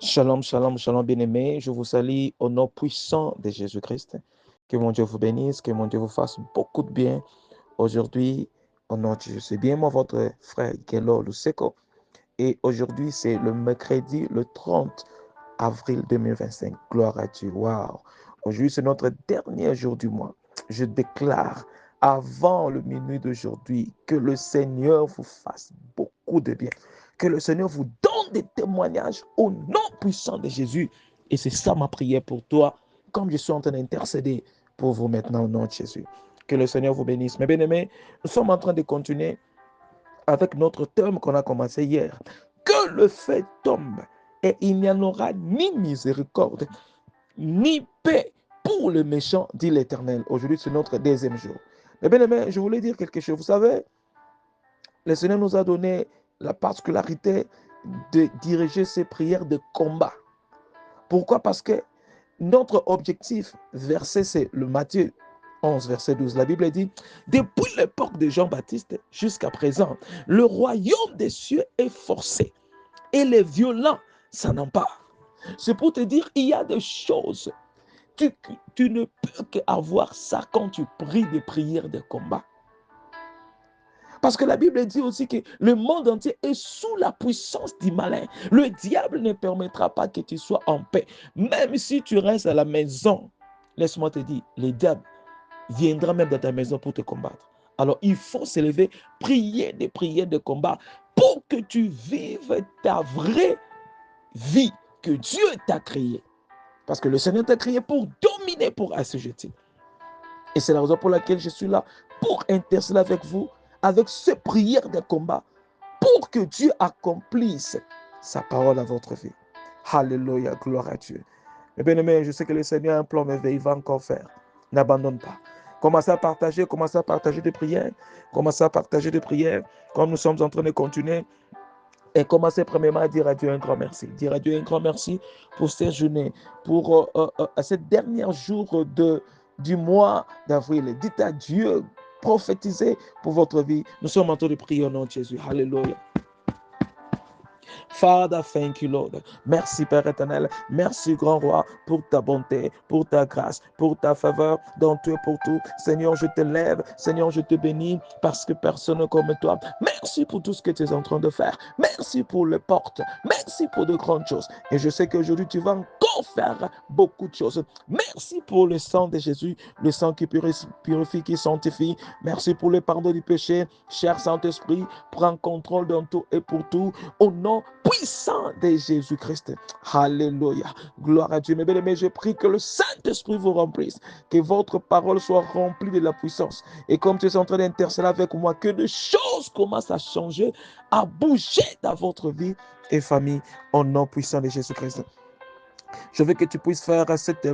Shalom, shalom, shalom, bien-aimés. Je vous salue au nom puissant de Jésus-Christ. Que mon Dieu vous bénisse, que mon Dieu vous fasse beaucoup de bien. Aujourd'hui, au nom de Jésus, c'est bien moi, votre frère Gelo Luseko. Et aujourd'hui, c'est le mercredi, le 30 avril 2025. Gloire à Dieu. Waouh. Aujourd'hui, c'est notre dernier jour du mois. Je déclare avant le minuit d'aujourd'hui que le Seigneur vous fasse beaucoup de bien. Que le Seigneur vous donne des témoignages au nom puissant de Jésus. Et c'est ça ma prière pour toi, comme je suis en train d'intercéder pour vous maintenant au nom de Jésus. Que le Seigneur vous bénisse. Mes bien-aimés, nous sommes en train de continuer avec notre thème qu'on a commencé hier. Que le feu tombe et il n'y en aura ni miséricorde, ni paix pour le méchant, dit l'Éternel. Aujourd'hui, c'est notre deuxième jour. Mais bien aimé, je voulais dire quelque chose. Vous savez, le Seigneur nous a donné la particularité de diriger ces prières de combat. Pourquoi? Parce que notre objectif, verset, c'est le Matthieu 11, verset 12. La Bible dit, depuis l'époque de Jean-Baptiste jusqu'à présent, le royaume des cieux est forcé et les violents s'en emparent. C'est pour te dire, il y a des choses, tu ne peux qu'avoir ça quand tu pries des prières de combat. Parce que la Bible dit aussi que le monde entier est sous la puissance du malin. Le diable ne permettra pas que tu sois en paix. Même si tu restes à la maison, laisse-moi te dire, le diable viendra même dans ta maison pour te combattre. Alors il faut s'élever, prier des prières de combat pour que tu vives ta vraie vie que Dieu t'a créée. Parce que le Seigneur t'a créé pour dominer, pour assujettir. Et c'est la raison pour laquelle je suis là, pour intercéder avec vous, avec ces prières de combat, pour que Dieu accomplisse sa parole à votre vie. Alléluia, gloire à Dieu. Mais bien aimé, je sais que le Seigneur a un plan merveilleux, il va encore faire. N'abandonne pas. Commencez à partager des prières, commencez à partager des prières, comme nous sommes en train de continuer. Et commencez premièrement à dire à Dieu un grand merci. Dire à Dieu un grand merci pour cette journée, pour cette dernière jour du mois d'avril. Dites à Dieu, prophétisez pour votre vie. Nous sommes en train de prier au nom de Jésus. Alléluia. Father, thank you, Lord. Merci, Père éternel. Merci, grand roi, pour ta bonté, pour ta grâce, pour ta faveur dans tout et pour tout. Seigneur, je te lève. Seigneur, je te bénis parce que personne n'est comme toi. Merci pour tout ce que tu es en train de faire. Merci pour les portes. Merci pour de grandes choses. Et je sais qu'aujourd'hui, tu vas encore faire beaucoup de choses. Merci pour le sang de Jésus, le sang qui purifie, qui sanctifie. Merci pour le pardon du péché. Cher Saint-Esprit, prends contrôle dans tout et pour tout. Au nom puissant de Jésus-Christ. Alléluia. Gloire à Dieu. Mes bien-aimés, je prie que le Saint-Esprit vous remplisse, que votre parole soit remplie de la puissance. Et comme tu es en train d'intercéder avec moi, que des choses commencent à changer, à bouger dans votre vie et famille, au nom puissant de Jésus-Christ. Je veux que tu puisses faire cette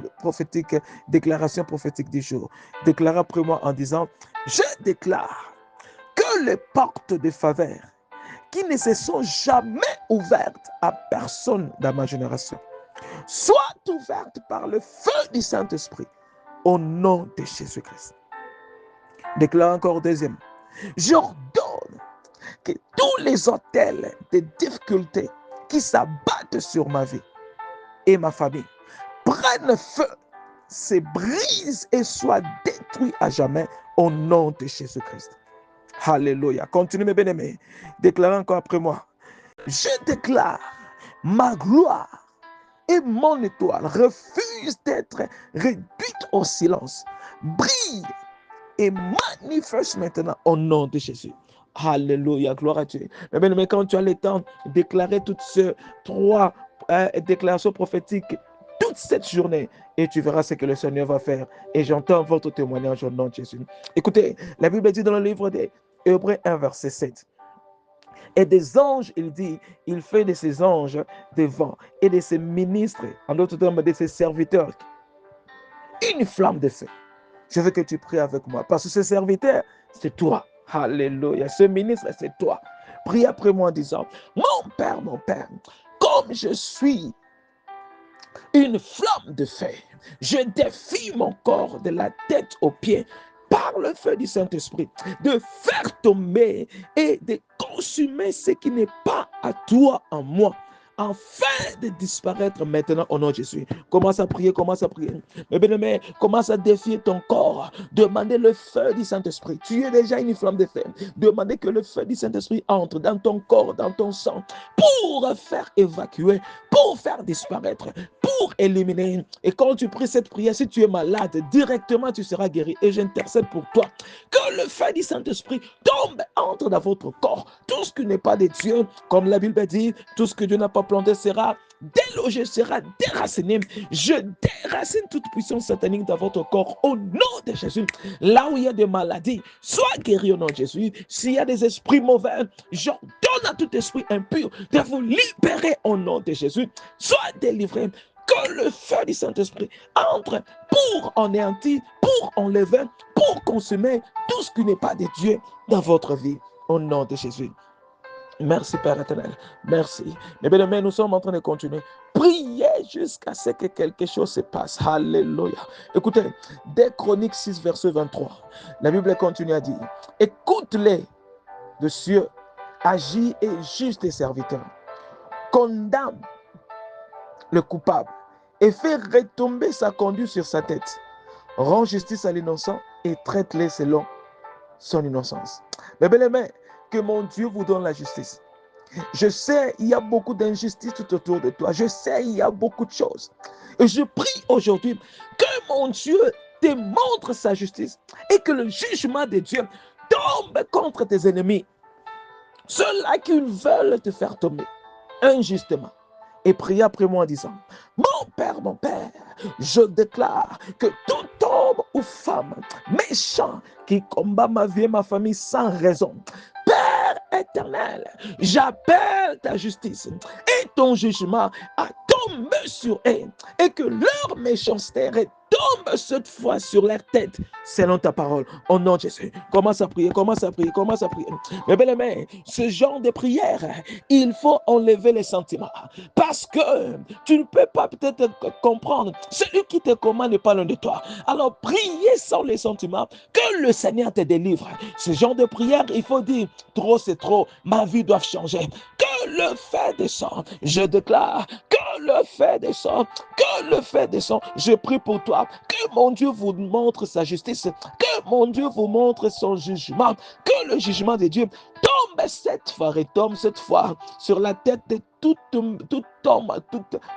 déclaration prophétique du jour. Déclare après moi en disant, je déclare que les portes de faveur qui ne se sont jamais ouvertes à personne dans ma génération soient ouvertes par le feu du Saint-Esprit au nom de Jésus-Christ. Déclare encore deuxième. J'ordonne que tous les hôtels de difficultés qui s'abattent sur ma vie et ma famille prennent feu, se brisent et soient détruits à jamais au nom de Jésus-Christ. Alléluia. Continue mes bien-aimés. Déclarez encore après moi. Je déclare ma gloire et mon étoile refusent d'être réduites au silence. Brille et manifeste maintenant au nom de Jésus. Alléluia, gloire à Dieu. Mais bien-aimés, quand tu as le temps de déclarer toutes ces trois déclarations prophétiques toute cette journée, et tu verras ce que le Seigneur va faire. Et j'entends votre témoignage au nom de Jésus. Écoutez, la Bible dit dans le livre des Hébreux 1, verset 7. Et des anges, il dit, il fait de ses anges des vents et de ses ministres, en d'autres termes, de ses serviteurs, une flamme de feu. Je veux que tu pries avec moi, parce que ce serviteur, c'est toi. Alléluia. Ce ministre, c'est toi. Prie après moi en disant, mon Père, comme je suis une flamme de feu, je défie mon corps de la tête aux pieds par le feu du Saint-Esprit, de faire tomber et de consumer ce qui n'est pas à toi en moi, afin de disparaître maintenant au nom de Jésus. Commence à prier, commence à prier. Mais bien-aimé, commence à défier ton corps. Demandez le feu du Saint-Esprit. Tu es déjà une flamme de feu. Demandez que le feu du Saint-Esprit entre dans ton corps, dans ton sang, pour faire évacuer, pour faire disparaître, pour éliminer. Et quand tu pries cette prière, si tu es malade, directement tu seras guéri. Et j'intercède pour toi. Que le feu du Saint-Esprit tombe, entre dans votre corps. Tout ce qui n'est pas de Dieu, comme la Bible dit, tout ce que Dieu n'a pas planté sera délogé, sera déraciné. Je déracine toute puissance satanique dans votre corps au nom de Jésus. Là où il y a des maladies, sois guéri au nom de Jésus. S'il y a des esprits mauvais, j'ordonne à tout esprit impur de vous libérer au nom de Jésus. Sois délivré. Que le feu du Saint-Esprit entre pour anéantir, pour enlever, pour consumer tout ce qui n'est pas de Dieu dans votre vie. Au nom de Jésus. Merci Père éternel. Merci. Mais bien aimés, nous sommes en train de continuer. Priez jusqu'à ce que quelque chose se passe. Alléluia. Écoutez, dès Chroniques 6, verset 23, la Bible continue à dire, écoute-les de cieux, agis et juste tes serviteurs. Condamne le coupable et fait retomber sa conduite sur sa tête. Rends justice à l'innocent et traite-les selon son innocence. Mais bien aimé, que mon Dieu vous donne la justice. Je sais, il y a beaucoup d'injustices tout autour de toi. Je sais, il y a beaucoup de choses. Et je prie aujourd'hui que mon Dieu te montre sa justice et que le jugement de Dieu tombe contre tes ennemis. Ceux-là qui veulent te faire tomber injustement. Et prie après moi en disant, mon Père, je déclare que tout homme ou femme méchant qui combat ma vie et ma famille sans raison, Père éternel, j'appelle ta justice et ton jugement à tomber sur eux et que leur méchanceté tombe cette fois sur leur tête selon ta parole. Au nom de Jésus, commence à prier, commence à prier, commence à prier. Mais bien aimé, ce genre de prière, il faut enlever les sentiments parce que tu ne peux pas peut-être comprendre. Celui qui te commande n'est pas loin de toi. Alors priez sans les sentiments, que le Seigneur te délivre. Ce genre de prière, il faut dire, trop c'est trop, ma vie doit changer. Que le feu descende. Je déclare que le feu descende, que le feu descende. Je prie pour toi, que mon Dieu vous montre sa justice, que mon Dieu vous montre son jugement, que le jugement de Dieu tombe cette fois, retombe cette fois sur la tête de tout homme,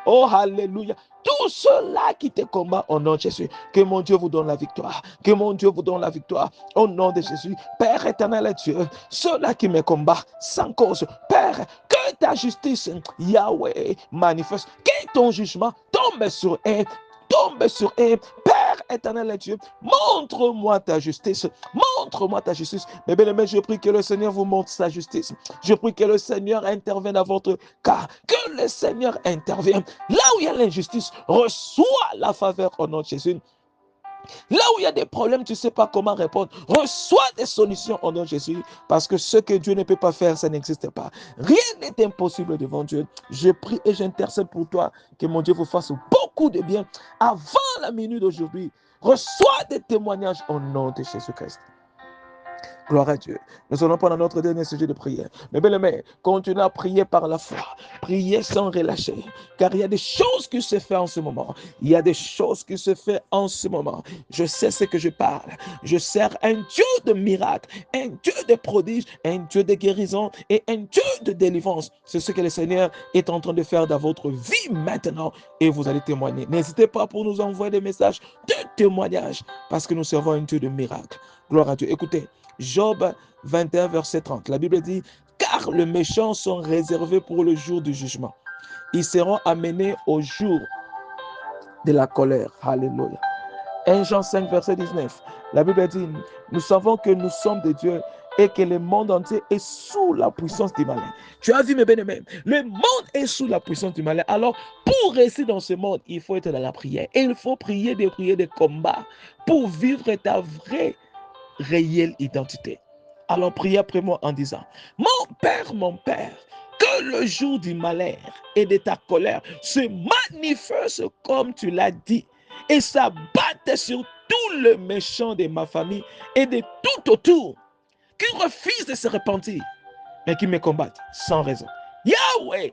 oh alléluia, tous ceux-là qui te combattent au nom de Jésus. Que mon Dieu vous donne la victoire, que mon Dieu vous donne la victoire au nom de Jésus. Père éternel et Dieu, ceux-là qui me combattent sans cause, Père, que ta justice, Yahweh, manifeste, que ton jugement tombe sur eux, tombe sur eux. Père éternel et Dieu, montre-moi ta justice, montre-moi ta justice. Mais bien aimé, je prie que le Seigneur vous montre sa justice. Je prie que le Seigneur intervienne dans votre cas, que le Seigneur intervienne. Là où il y a l'injustice, reçois la faveur au nom de Jésus. Là où il y a des problèmes, tu ne sais pas comment répondre. Reçois des solutions au nom de Jésus. Parce que ce que Dieu ne peut pas faire, ça n'existe pas. Rien n'est impossible devant Dieu. Je prie et j'intercède pour toi que mon Dieu vous fasse beaucoup de bien. Avant la minute d'aujourd'hui, reçois des témoignages au nom de Jésus-Christ. Gloire à Dieu. Nous allons prendre notre dernier sujet de prière. Mais bien aimé, continuez à prier par la foi. Priez sans relâcher. Car il y a des choses qui se font en ce moment. Il y a des choses qui se font en ce moment. Je sais ce que je parle. Je sers un Dieu de miracles, un Dieu de prodiges, un Dieu de guérison et un Dieu de délivrance. C'est ce que le Seigneur est en train de faire dans votre vie maintenant. Et vous allez témoigner. N'hésitez pas pour nous envoyer des messages de témoignage. Parce que nous servons un Dieu de miracles. Gloire à Dieu. Écoutez. Job 21, verset 30. La Bible dit, car les méchants sont réservés pour le jour du jugement. Ils seront amenés au jour de la colère. Alléluia. 1 Jean 5, verset 19. La Bible dit, nous savons que nous sommes de Dieu et que le monde entier est sous la puissance du malin. Tu as vu, mes bien-aimés, le monde est sous la puissance du malin. Alors, pour rester dans ce monde, il faut être dans la prière. Et il faut prier des prières de combat pour vivre ta vraie réelle identité. Alors priez après moi en disant, mon Père, que le jour du malheur et de ta colère se manifeste comme tu l'as dit et s'abatte sur tous les méchants de ma famille et de tout autour qui refusent de se repentir mais qui me combattent sans raison. Yahweh,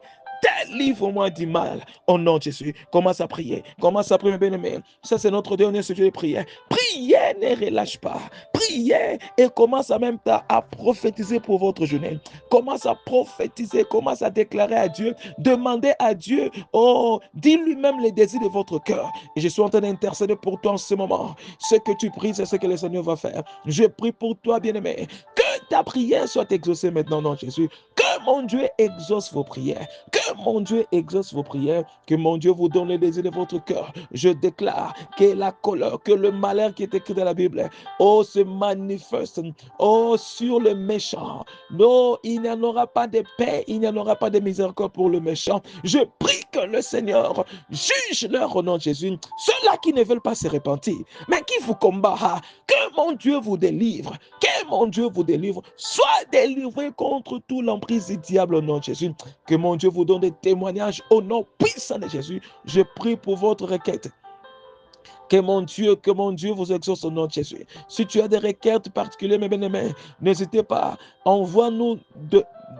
Délivre-moi du mal. Au nom de Jésus, commence à prier. Commence à prier, mes bien-aimés. Ça, c'est notre dernier sujet de prière. Priez, ne relâche pas. Priez et commence en même temps à prophétiser pour votre journée. Commence à prophétiser, commence à déclarer à Dieu. Demandez à Dieu, oh, dis lui-même les désirs de votre cœur. Et je suis en train d'intercéder pour toi en ce moment. Ce que tu pries, c'est ce que le Seigneur va faire. Je prie pour toi, bien-aimé. Que ta prière soit exaucée maintenant, non, Jésus. Que mon Dieu exauce vos prières. Que mon Dieu exauce vos prières. Que mon Dieu vous donne les désirs de votre cœur. Je déclare que la colère, que le malheur qui est écrit dans la Bible, oh, se manifeste, oh, sur le méchant. Non, il n'y en aura pas de paix, il n'y en aura pas de miséricorde pour le méchant. Je prie que le Seigneur juge leur au nom de Jésus. Ceux-là qui ne veulent pas se repentir, mais qui vous combattent, que mon Dieu vous délivre. Que mon Dieu vous délivre. Sois délivré contre tout l'emprise du diable au nom de Jésus. Que mon Dieu vous donne des témoignages au nom puissant de Jésus. Je prie pour votre requête. Que mon Dieu vous exauce au nom de Jésus. Si tu as des requêtes particulières, mes bien-aimés, n'hésitez pas. Envoie-nous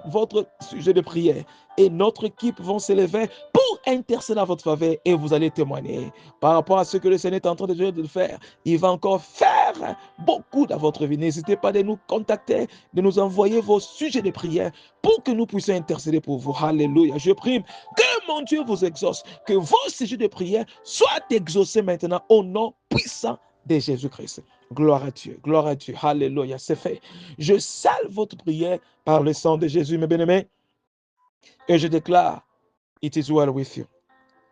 votre sujet de prière. Et notre équipe vont s'élever pour intercéder à votre faveur et vous allez témoigner. Par rapport à ce que le Seigneur est en train de faire, il va encore faire beaucoup dans votre vie. N'hésitez pas de nous contacter, de nous envoyer vos sujets de prière pour que nous puissions intercéder pour vous. Alléluia. Je prie que mon Dieu vous exauce, que vos sujets de prière soient exaucés maintenant au nom puissant de Jésus-Christ. Gloire à Dieu, gloire à Dieu. Alléluia, c'est fait. Je salve votre prière par le sang de Jésus, mes bien-aimés, et je déclare, it is well with you.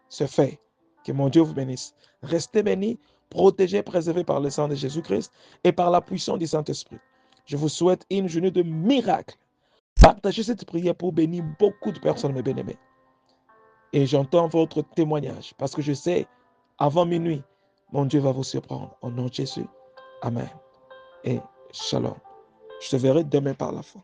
C'est fait. Que mon Dieu vous bénisse. Restez bénis, protégés, préservés par le sang de Jésus-Christ et par la puissance du Saint-Esprit. Je vous souhaite une journée de miracles. Partagez cette prière pour bénir beaucoup de personnes, mes bien-aimés. Et j'entends votre témoignage parce que je sais, avant minuit, mon Dieu va vous surprendre. Au nom de Jésus. Amen. Et shalom. Je te verrai demain par la foi.